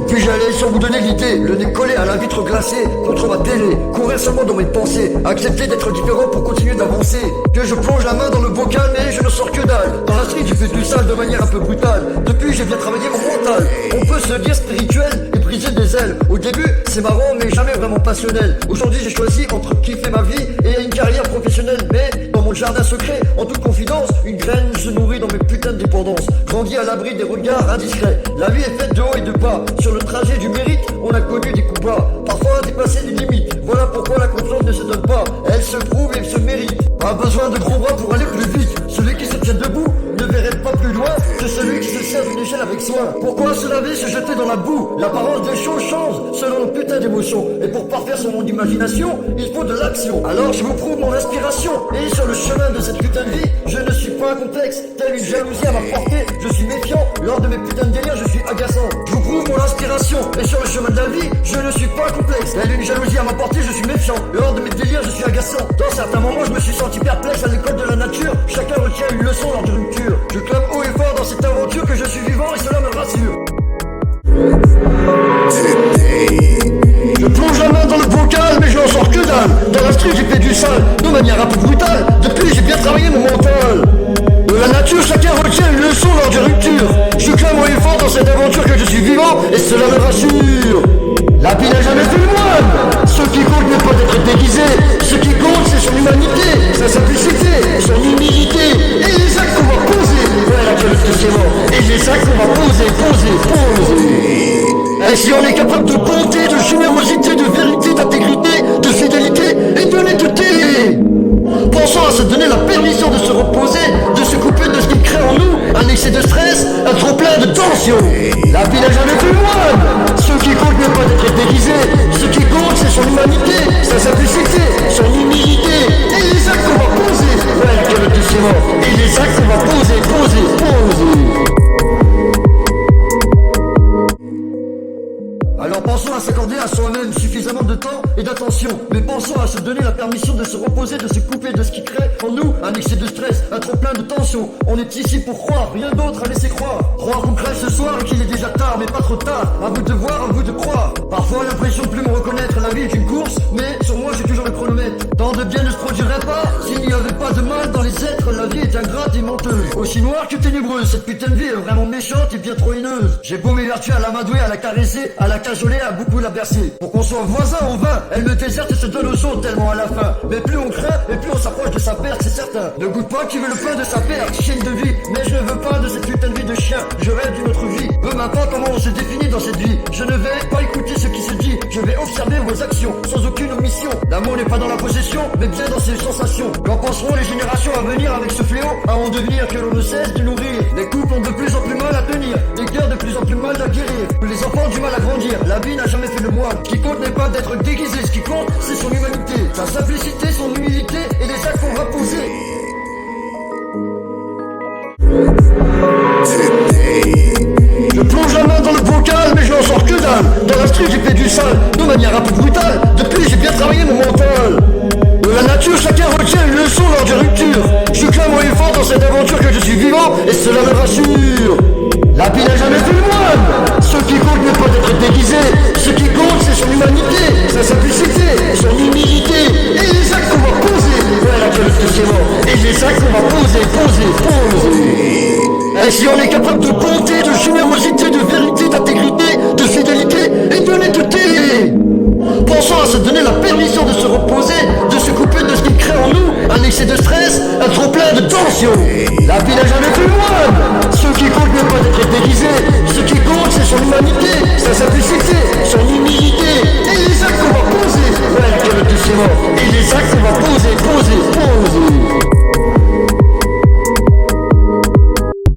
Puis j'allais sans vous donner l'idée, le nez collé à la vitre glacée, contre ma télé, courir seulement dans mes pensées, accepter d'être différent pour continuer d'avancer. Que je plonge la main dans le bocal mais je ne sors que dalle. Dans la street j'ai fait du sale de manière un peu brutale. Depuis j'ai bien travaillé mon mental. On peut se dire spirituel et briser des ailes. Au début c'est marrant mais jamais vraiment passionnel. Aujourd'hui j'ai choisi entre kiffer ma vie et une carrière professionnelle. Mais dans mon jardin secret, en toute confidence, une graine se nourrit dans mes putains de dépendances. Grandis à l'abri des regards indiscrets. La vie est faite de haut et de bas. Sur le trajet du mérite, on a connu des coups bas. Parfois dépasser les limites. Voilà pourquoi la confiance ne se donne pas. Elle se prouve et se mérite. Pas besoin de gros bras pour aller plus vite. Celui qui se tient debout ne verrait pas plus loin que celui qui se sert d'une échelle avec soin. Pourquoi se laver, se jeter dans la boue? L'apparence des choses change selon le putain d'émotion. Et pour parfaire son monde d'imagination, il faut de l'action. Alors je vous prouve mon inspiration. Et sur le chemin de cette putain de vie, je ne suis pas complexe. Telle une jalousie à ma portée, je suis méfiant. Lors de mes putains de délires, je suis agaçant. Je vous prouve mon inspiration. Et sur le chemin de la vie, je ne suis pas complexe. Telle une jalousie à ma portée, je suis méfiant. Lors de mes délires, je suis agaçant. Dans certains moments, je me suis senti perplexe à l'école de la nature. Chacun retient une leçon lors de rupture. Je clame haut et fort dans cette aventure que je suis vivant et cela me rassure. Je plonge la main dans le bocal mais je n'en sors que dalle. Dans la street j'ai fait du sale de manière un peu brutale. Depuis j'ai bien travaillé mon mental. De la nature chacun retient une leçon lors de rupture. Je clame haut et fort dans cette aventure que je suis vivant et cela me rassure. La vie n'a jamais fait le moine. Ce qui compte n'est pas d'être déguisé. Ce qui compte c'est son humanité, sa simplicité, son humilité. Et les actes qu'on va poser. Ouais la gueule de ses morts. Et les actes qu'on va poser. Et si on est capable de bonté, de générosité, de vérité, d'intégrité, de fidélité et d'honnêteté. Pensons à se donner la permission de se reposer, de se couper de ce qui crée en nous un excès de stress, un trop plein de tension. La vie n'a jamais fait le moine. Ce qui compte n'est pas d'être déguisé. Ce qui compte c'est son humanité, sa simplicité, son humilité. Et les actes qu'on va poser. Ouais la gueule de ses morts. Et les actes qu'on va poser. Alors pensons à s'accorder à soi-même suffisamment de temps et d'attention. Mais pensons à se donner la permission de se reposer, de se couper de ce qui crée en nous un excès de stress, un trop plein de tension. On est ici pour croire, rien d'autre à laisser croire. Croire qu'on crève ce soir et qu'il est déjà tard, mais pas trop tard. À vous de voir, à vous de croire. Parfois l'impression de plus me reconnaître, la vie est une course, mais sur moi j'ai toujours le chronomètre. Tant de bien ne se produirait pas s'il n'y avait pas de mal dans les êtres. La vie est ingrate et menteuse, aussi noire que ténébreuse. Cette putain de vie est vraiment méchante et bien trop haineuse. J'ai beau m'évertuer à l'amadouer, à la caresser, à la cajoler, à beaucoup la bercer. Pour qu'on soit voisins en vain, elle me déserte et se donne au son tellement à la fin. Mais plus on craint et plus on s'approche de sa perte, c'est certain. Ne goûte pas qui veut le pain de sa perte, chienne de vie. Mais je ne veux pas de cette putain de vie de chien, je rêve d'une autre vie. Peu m'importe comment on se définit dans cette vie, je ne vais pas écouter ce qui se dit. Je vais observer vos actions, sans aucune omission. L'amour n'est pas dans la possession, mais bien dans ses sensations. Qu'en penseront les générations à venir avec ce fléau, à en devenir que l'on ne cesse de nourrir. Les couples ont de plus en plus mal à tenir, les cœurs de plus en plus mal à guérir. Les enfants ont du mal à grandir, la vie n'a jamais fait le moine. Ce qui compte n'est pas d'être déguisé, ce qui compte c'est son humanité, sa simplicité, son humilité et les actes qu'on va poser. Je plonge la main dans le bocal mais je n'en sors que dalle. Dans la street j'ai fait du sale de manière un peu brutale. Depuis j'ai bien travaillé mon mental. De la nature chacun retient une leçon lors de rupture. Je clame haut et fort dans cette aventure que je suis vivant et cela me rassure. La vie n'a jamais fait le moine. Ce qui compte n'est pas d'être déguisé. Ce qui compte c'est son humanité, sa simplicité, son humilité. Et les actes qu'on va poser. Ouais la gueule de ses morts. Et les actes qu'on va poser. Et si on est capable